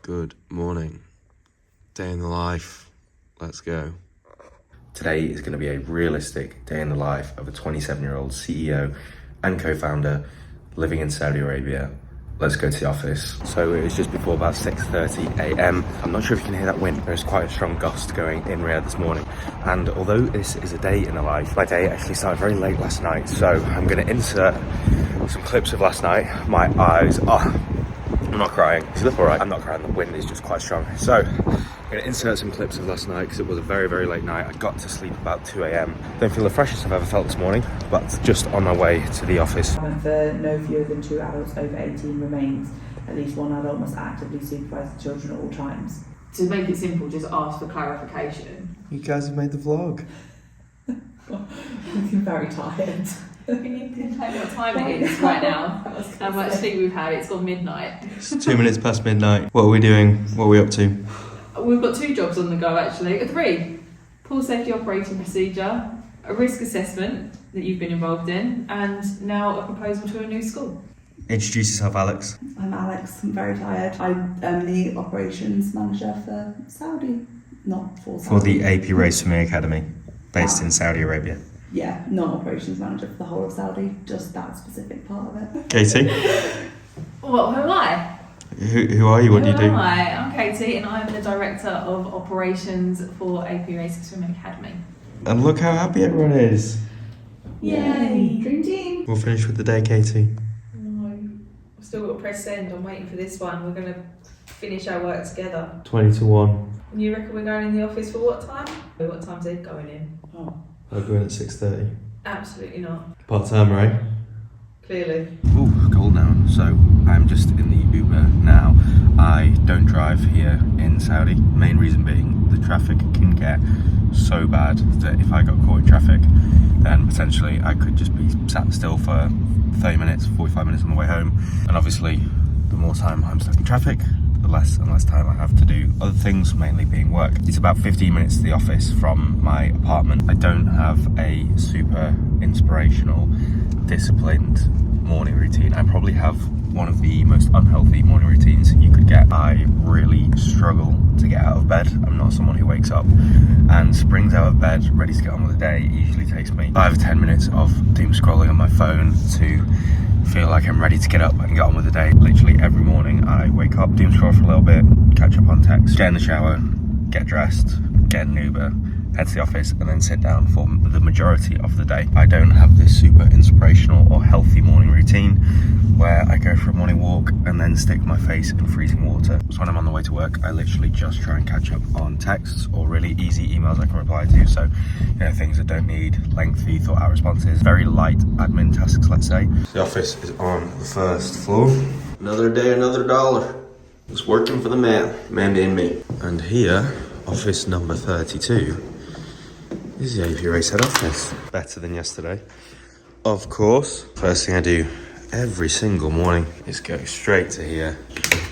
Good morning. Day in the life. Let's go. Today is going to be a realistic day in the life of a 27-year-old CEO and co-founder living in Saudi Arabia. Let's go to the office. So it was just before about 6:30 a.m. I'm not sure if you can hear that wind. There's quite a strong gust going in Riyadh this morning. And although this is a day in the life, my day actually started very late last night. So I'm going to insert some clips of last night. My eyes are... I'm not crying. Does it look alright? I'm not crying. The wind is just quite strong. So I'm going to insert some clips of last night because it was a very, very late night. I got to sleep about 2 a.m. Don't feel the freshest I've ever felt this morning, but just on my way to the office. For no fewer than 2 adults over 18 remains, at least one adult must actively supervise the children at all times. To make it simple, just ask for clarification. You guys have made the vlog. I'm very tired. Can you tell me what time it is right now? How much sleep we've had? It's gone midnight. It's 2 minutes past midnight. What are we doing? What are we up to? We've got 2 jobs on the go actually. 3. Pool safety operating procedure, a risk assessment that you've been involved in, and now a proposal to a new school. Introduce yourself, Alex. I'm Alex, I'm very tired. I am the operations manager for Saudi, not for Saudi. For the AP Race for Me Academy, based in Saudi Arabia. Yeah, not operations manager for the whole of Saudi, just that specific part of it. Katie? What, who am I? Who are you? What do you Who do? am I? I'm Katie and I'm the Director of Operations for AP Race Swimming Academy. And look how happy everyone is. Yay! Dream team! We'll finish with the day, Katie. No, I've still got to press send. I'm waiting for this one. We're going to finish our work together. 20 to 1. You reckon we're going in the office for what time? What time's Ed going in? Oh. I'll go in at 6:30. Absolutely not. Part-time, right? Clearly. Ooh, cold now. So I'm just in the Uber now. I don't drive here in Saudi. Main reason being the traffic can get so bad that if I got caught in traffic, then potentially I could just be sat still for 30 minutes, 45 minutes on the way home. And obviously, the more time I'm stuck in traffic, the less and less time I have to do other things, mainly being work. It's about 15 minutes to the office from my apartment. I don't have a super inspirational, disciplined morning routine. I probably have one of the most unhealthy morning routines you could get. I really struggle to get out of bed. I'm not someone who wakes up and springs out of bed ready to get on with the day. It usually takes me 5 or 10 minutes of doom scrolling on my phone to feel like I'm ready to get up and get on with the day. Literally every morning I wake up, doom scroll for a little bit, catch up on text, get in the shower, get dressed, get an Uber, head to the office, and then sit down for the majority of the day. I don't have this super inspirational or healthy morning routine where I go for a morning walk and then stick my face in freezing water. So when I'm on the way to work, I literally just try and catch up on texts or really easy emails I can reply to. So, things that don't need lengthy, thought out responses, very light admin tasks, let's say. The office is on the first floor. Another day, another dollar. It's working for the man being me. And here, office number 32, is the AP Race head office. Better than yesterday, of course. First thing I do every single morning is go straight to here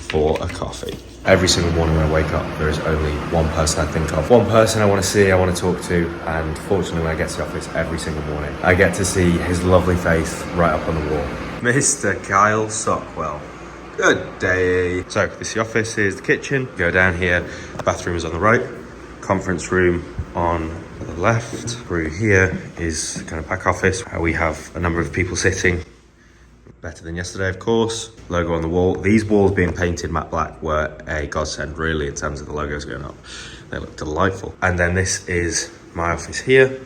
for a coffee. Every single morning when I wake up, there is only one person I think of. One person I want to see, I want to talk to, and fortunately when I get to the office every single morning, I get to see his lovely face right up on the wall. Mr. Kyle Sockwell. Good day. So this is the office, here's the kitchen. Go down here, bathroom is on the right, conference room on the left. Through here is kind of back office where we have a number of people sitting. Better than yesterday, of course. Logo on the wall. These walls being painted matte black were a godsend, really, in terms of the logos going up. They look delightful. And then this is my office here.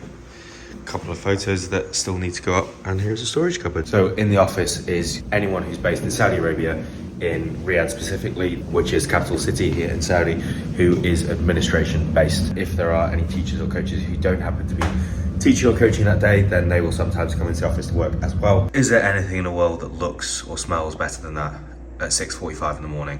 A couple of photos that still need to go up, and here's a storage cupboard. So in the office is anyone who's based in Saudi Arabia, in Riyadh specifically, which is capital city here in Saudi, who is administration based. If there are any teachers or coaches who don't happen to be teaching or coaching that day, then they will sometimes come into the office to work as well. Is there anything in the world that looks or smells better than that at 6:45 in the morning?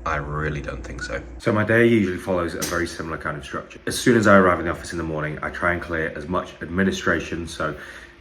I really don't think so. So my day usually follows a very similar kind of structure. As soon as I arrive in the office in the morning, I try and clear as much administration, so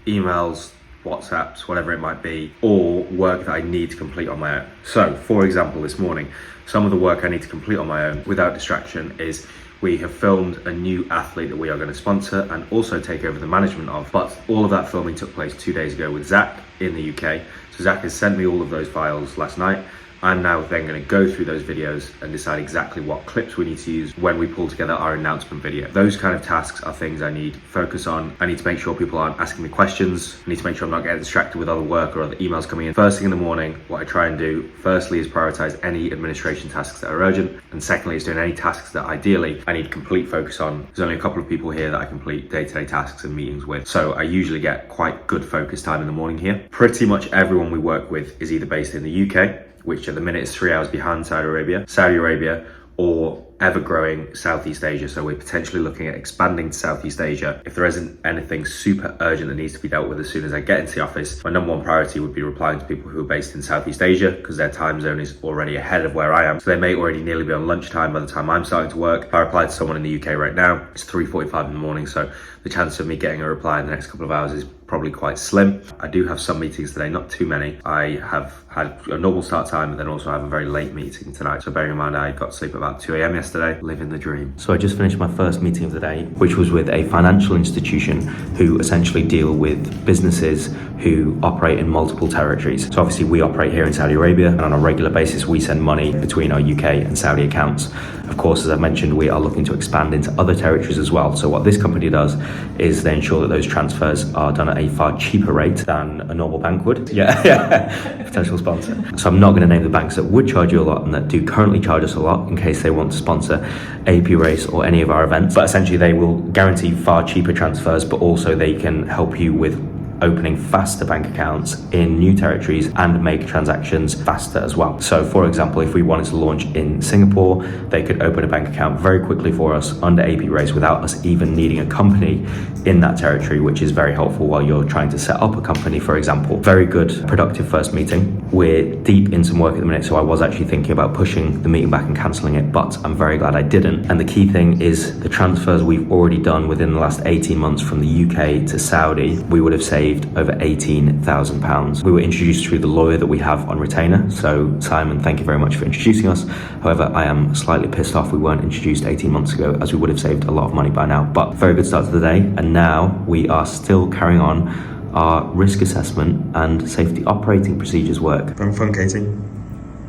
emails, WhatsApps, whatever it might be, or work that I need to complete on my own. So, for example, this morning, some of the work I need to complete on my own without distraction is we have filmed a new athlete that we are going to sponsor and also take over the management of. But all of that filming took place 2 days ago with Zach in the UK. So Zach has sent me all of those files last night. I'm now then going to go through those videos and decide exactly what clips we need to use when we pull together our announcement video. Those kind of tasks are things I need focus on. I need to make sure people aren't asking me questions. I need to make sure I'm not getting distracted with other work or other emails coming in. First thing in the morning, what I try and do, firstly, is prioritize any administration tasks that are urgent. And secondly, is doing any tasks that ideally I need complete focus on. There's only a couple of people here that I complete day-to-day tasks and meetings with. So I usually get quite good focus time in the morning here. Pretty much everyone we work with is either based in the UK, which at the minute is 3 hours behind Saudi Arabia, or ever-growing Southeast Asia. So we're potentially looking at expanding to Southeast Asia. If there isn't anything super urgent that needs to be dealt with as soon as I get into the office, my number one priority would be replying to people who are based in Southeast Asia, because their time zone is already ahead of where I am. So they may already nearly be on lunchtime by the time I'm starting to work. If I reply to someone in the UK right now, it's 3:45 in the morning, so the chance of me getting a reply in the next couple of hours is probably quite slim. I do have some meetings today, not too many. I have had a normal start time, and then also have a very late meeting tonight. So bearing in mind I got to sleep about 2 a.m. yesterday, living the dream. So I just finished my first meeting of the day, which was with a financial institution who essentially deal with businesses who operate in multiple territories. So obviously we operate here in Saudi Arabia, and on a regular basis we send money between our UK and Saudi accounts. Of course, as I mentioned, we are looking to expand into other territories as well. So what this company does is they ensure that those transfers are done at a far cheaper rate than a normal bank would. Yeah, potential sponsor. So I'm not going to name the banks that would charge you a lot and that do currently charge us a lot, in case they want to sponsor AP Race or any of our events. But essentially they will guarantee far cheaper transfers, but also they can help you with opening faster bank accounts in new territories and make transactions faster as well. So for example, if we wanted to launch in Singapore, they could open a bank account very quickly for us under AP Race without us even needing a company in that territory, which is very helpful while you're trying to set up a company, for example. Very good, productive first meeting. We're deep in some work at the minute, so I was actually thinking about pushing the meeting back and cancelling it, but I'm very glad I didn't. And the key thing is the transfers we've already done within the last 18 months from the UK to Saudi, we would have saved over £18,000. We were introduced through the lawyer that we have on retainer. So Simon, thank you very much for introducing us. However, I am slightly pissed off we weren't introduced 18 months ago, as we would have saved a lot of money by now. But very good start to the day. And now we are still carrying on our risk assessment and safety operating procedures work. Having fun, Katie?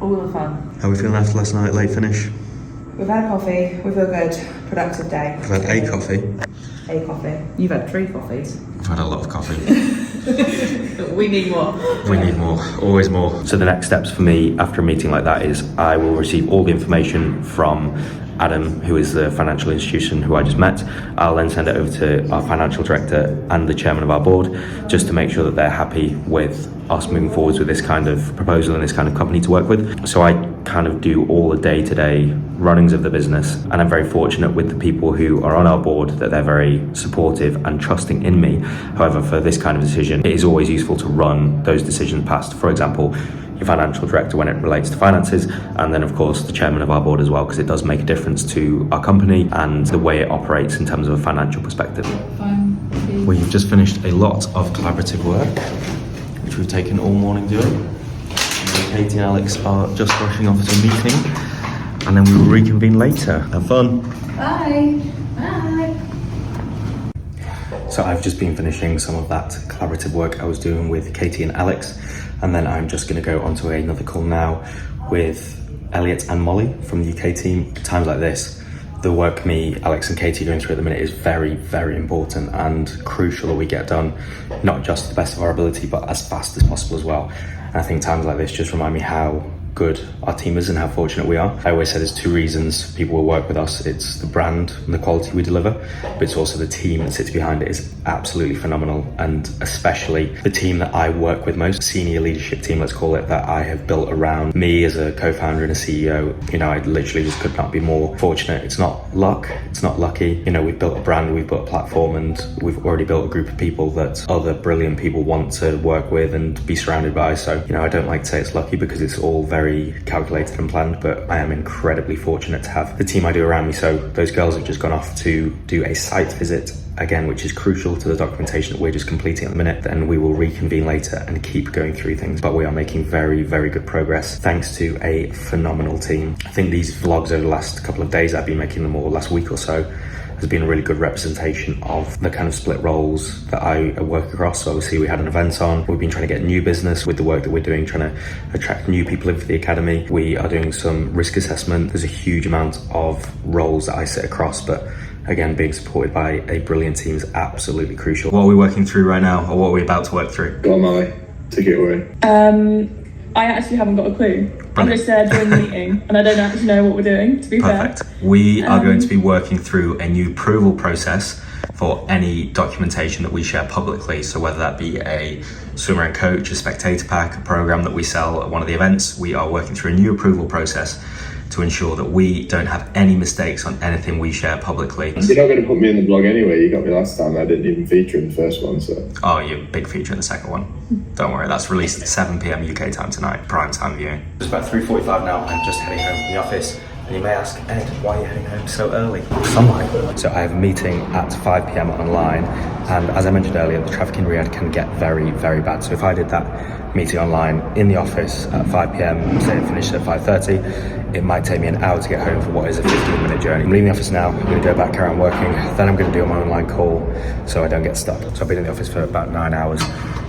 All the fun. How are we feeling after last night, late finish? We've had a coffee, we feel good, productive day. I've had a coffee. A coffee. You've had 3 coffees. I've had a lot of coffee. We need more. We need more, always more. So the next steps for me after a meeting like that is I will receive all the information from Adam, who is the financial institution who I just met. I'll then send it over to our financial director and the chairman of our board, just to make sure that they're happy with us moving forwards with this kind of proposal and this kind of company to work with. So I kind of do all the day-to-day runnings of the business, and I'm very fortunate with the people who are on our board that they're very supportive and trusting in me. However, for this kind of decision, it is always useful to run those decisions past, for example, your financial director when it relates to finances, and then of course the chairman of our board as well, because it does make a difference to our company and the way it operates in terms of a financial perspective. We've just finished a lot of collaborative work, which we've taken all morning doing. Katie and Alex are just rushing off to a meeting, and then we will reconvene later. Have fun. Bye. Bye. So I've just been finishing some of that collaborative work I was doing with Katie and Alex, and then I'm just going to go onto another call now with Elliot and Molly from the UK team. At times like this, the work me, Alex and Katie are going through at the minute is very, very important and crucial that we get done, not just to the best of our ability, but as fast as possible as well. And I think times like this just remind me how good our team is and how fortunate we are. I always say there's 2 reasons people will work with us. It's the brand and the quality we deliver, but it's also the team that sits behind it is absolutely phenomenal, and especially the team that I work with most, senior leadership team, let's call it, that I have built around me as a co-founder and a CEO. You know, I literally just could not be more fortunate. It's not luck, it's not lucky. You know, we've built a brand, we've built a platform, and we've already built a group of people that other brilliant people want to work with and be surrounded by. So, you know, I don't like to say it's lucky because it's all very calculated and planned, but I am incredibly fortunate to have the team I do around me. So those girls have just gone off to do a site visit again, which is crucial to the documentation that we're just completing at the minute, then we will reconvene later and keep going through things. But we are making very, very good progress thanks to a phenomenal team. I think these vlogs over the last couple of days, I've been making them all last week or so, has been a really good representation of the kind of split roles that I work across. So obviously we had an event on, we've been trying to get new business with the work that we're doing, trying to attract new people in for the academy. We are doing some risk assessment. There's a huge amount of roles that I sit across, but again, being supported by a brilliant team is absolutely crucial. What are we working through right now, or what are we about to work through? Go on, Molly, take it away. I actually haven't got a clue. Brilliant. I'm just there during the meeting and I don't actually know what we're doing, to be Perfect. fair. We are going to be working through a new approval process for any documentation that we share publicly. So whether that be a swimmer and coach, a spectator pack, a program that we sell at one of the events, we are working through a new approval process to ensure that we don't have any mistakes on anything we share publicly. You're not going to put me in the blog anyway. You got me last time. I didn't even feature in the first one, so. Oh, you're a big feature in the second one. Don't worry, that's released at 7 p.m. UK time tonight, prime time viewing. It's about 3:45 now. I'm just heading home from the office. And you may ask, Ed, why are you heading home so early? Sunlight. So I have a meeting at 5 p.m. online, and as I mentioned earlier, the traffic in Riyadh can get very, very bad. So if I did that meeting online in the office at 5 p.m, say it finished at 5:30, it might take me an hour to get home for what is a 15-minute journey. I'm leaving the office now. I'm going to go back, carry on working. Then I'm going to do my online call so I don't get stuck. So I've been in the office for about 9 hours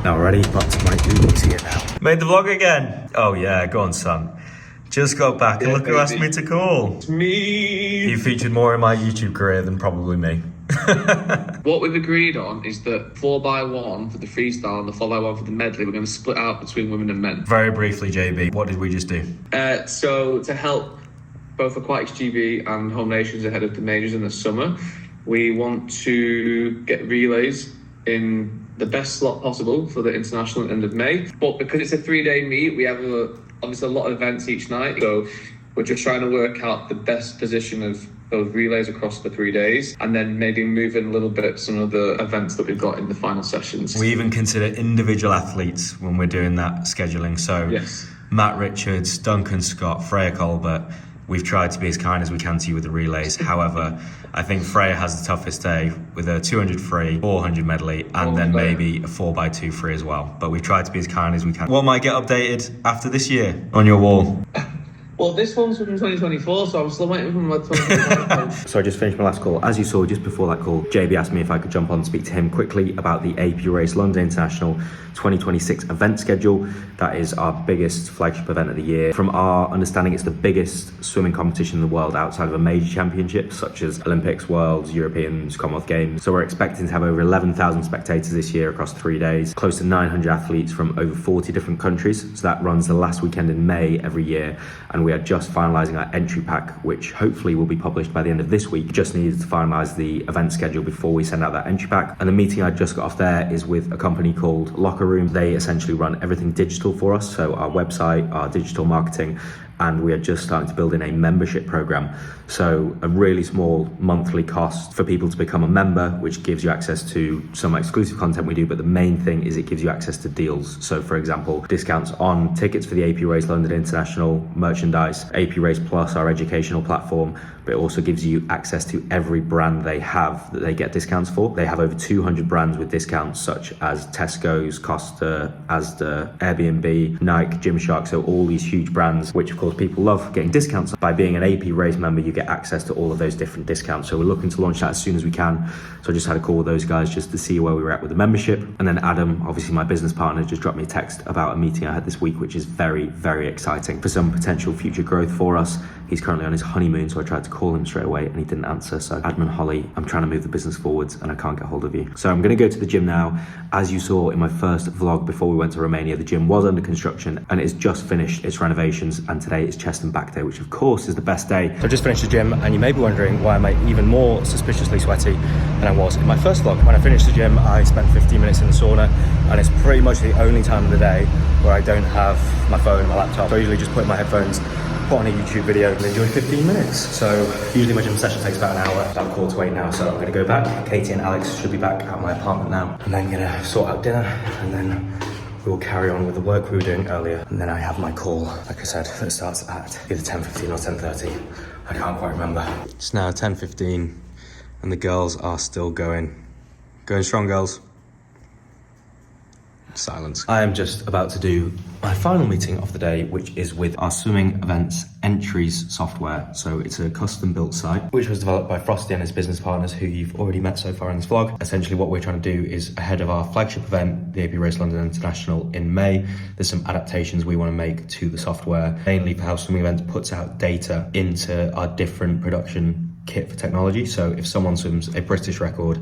now already, but my Uber's here now. Made the vlog again. Oh yeah, go on, son. Just got back and look who asked me to call. It's me. You featured more in my YouTube career than probably me. What we've agreed on is that 4x1 for the freestyle and the 4x1 for the medley, we're going to split out between women and men. Very briefly, JB, what did we just do? So to help both Aquatics GB and Home Nations ahead of the majors in the summer, we want to get relays in the best slot possible for the international at the end of May. But because it's a 3-day meet, we have obviously a lot of events each night. So we're just trying to work out the best position of those relays across the 3 days, and then maybe move in a little bit some of the events that we've got in the final sessions. We even consider individual athletes when we're doing that scheduling. So Yes. Matt Richards, Duncan Scott, Freya Colbert, we've tried to be as kind as we can to you with the relays. However, I think Freya has the toughest day with a 200 free, 400 medley, and then maybe a 4x2 free as well. But we've tried to be as kind as we can. What might get updated after this year on your wall? Well, this one's from 2024, so I'm still waiting for my 2025. So I just finished my last call. As you saw just before that call, JB asked me if I could jump on and speak to him quickly about the AP Race London International 2026 event schedule. That is our biggest flagship event of the year. From our understanding, it's the biggest swimming competition in the world outside of a major championship, such as Olympics, Worlds, Europeans, Commonwealth Games. So we're expecting to have over 11,000 spectators this year across 3 days, close to 900 athletes from over 40 different countries. So that runs the last weekend in May every year. And we are just finalising our entry pack, which hopefully will be published by the end of this week. Just needed to finalise the event schedule before we send out that entry pack. And the meeting I just got off there is with a company called Locker Room. They essentially run everything digital for us, so our website, our digital marketing, and we are just starting to build in a membership program. So a really small monthly cost for people to become a member, which gives you access to some exclusive content we do, but the main thing is it gives you access to deals. So for example, discounts on tickets for the AP Race London International, merchandise, AP Race Plus, our educational platform, but it also gives you access to every brand they have that they get discounts for. They have over 200 brands with discounts such as Tesco's, Costa, Asda, Airbnb, Nike, Gymshark, so all these huge brands, which of course people love getting discounts. By being an AP Race member, you get access to all of those different discounts. So we're looking to launch that as soon as we can. So I just had a call with those guys just to see where we were at with the membership. And then Adam, obviously my business partner, just dropped me a text about a meeting I had this week, which is very, very exciting for some potential future growth for us. He's currently on his honeymoon, so I tried to call him straight away and he didn't answer. So Adam and Holly, I'm trying to move the business forwards and I can't get hold of you. So I'm going to go to the gym now. As you saw in my first vlog before we went to Romania, the gym was under construction and it's just finished its renovations, and today is chest and back day, which of course is the best day. So I just finished the gym, and you may be wondering why am I even more suspiciously sweaty than I was in my first vlog. When I finished the gym, I spent 15 minutes in the sauna, and it's pretty much the only time of the day where I don't have my phone and my laptop. So I usually just put in my headphones, put on a YouTube video and enjoy 15 minutes. So usually my gym session takes about an hour. I'm 7:45 now, so I'm gonna go back. Katie and Alex should be back at my apartment now. And then gonna sort out dinner, and then we will carry on with the work we were doing earlier. And then I have my call, like I said, that starts at either 10:15 or 10:30. I can't quite remember. It's now 10:15 and the girls are still going Going strong, girls. Silence. I am just about to do my final meeting of the day, which is with our swimming events entries software. So it's a custom built site, which was developed by Frosty and his business partners, who you've already met so far in this vlog. Essentially what we're trying to do is, ahead of our flagship event, the AP Race London International in May, there's some adaptations we want to make to the software, mainly for how swimming events puts out data into our different production kit for technology. So if someone swims a British record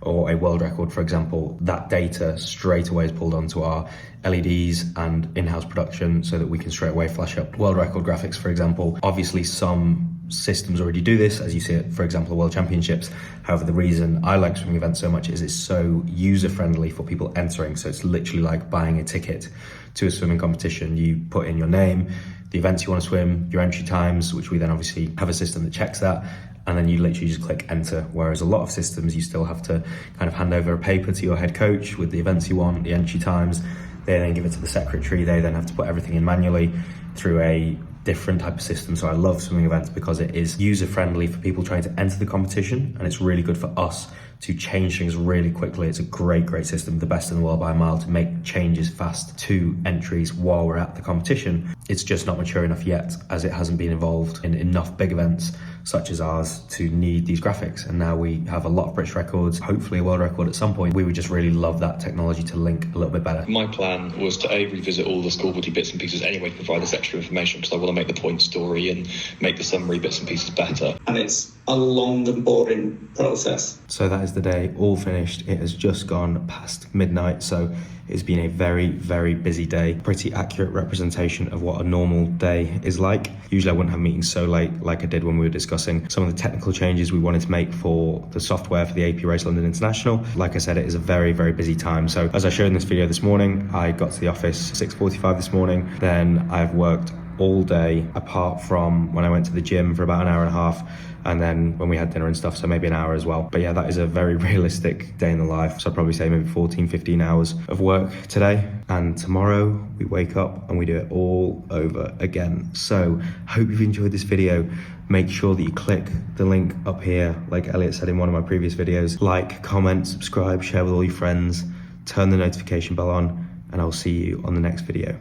or a world record, for example, that data straight away is pulled onto our LEDs and in-house production so that we can straight away flash up world record graphics, for example. Obviously, some systems already do this, as you see it, for example, the World Championships. However, the reason I like swimming events so much is it's so user-friendly for people entering. So it's literally like buying a ticket to a swimming competition. You put in your name, the events you want to swim, your entry times, which we then obviously have a system that checks that, and then you literally just click enter. Whereas a lot of systems, you still have to kind of hand over a paper to your head coach with the events you want, the entry times. They then give it to the secretary. They then have to put everything in manually through a different type of system. So I love swimming events because it is user-friendly for people trying to enter the competition, and it's really good for us to change things really quickly. It's a great system, the best in the world by a mile, to make changes fast to entries while we're at the competition. It's just not mature enough yet, as it hasn't been involved in enough big events such as ours to need these graphics. And now we have a lot of British records, hopefully a world record at some point. We would just really love that technology to link a little bit better. My plan was to revisit all the school body bits and pieces anyway to provide this extra information, because I want to make the point story and make the summary bits and pieces better. And it's a long and boring process. So that is the day all finished. It has just gone past midnight, so it's been a very busy day. Pretty accurate representation of what a normal day is like. Usually I wouldn't have meetings so late like I did when we were discussing some of the technical changes we wanted to make for the software for the AP Race London International. Like I said, it is a very busy time. So as I showed in this video this morning, I got to the office 6:45 this morning. Then I've worked all day apart from when I went to the gym for about an hour and a half, and then when we had dinner and stuff, so maybe an hour as well. But yeah, that is a very realistic day in the life. So I'd probably say maybe 14-15 hours of work today, and tomorrow we wake up and we do it all over again. So hope you've enjoyed this video. Make sure that you click the link up here, like Elliot said in one of my previous videos. Like, comment, subscribe, share with all your friends, turn the notification bell on, and I'll see you on the next video.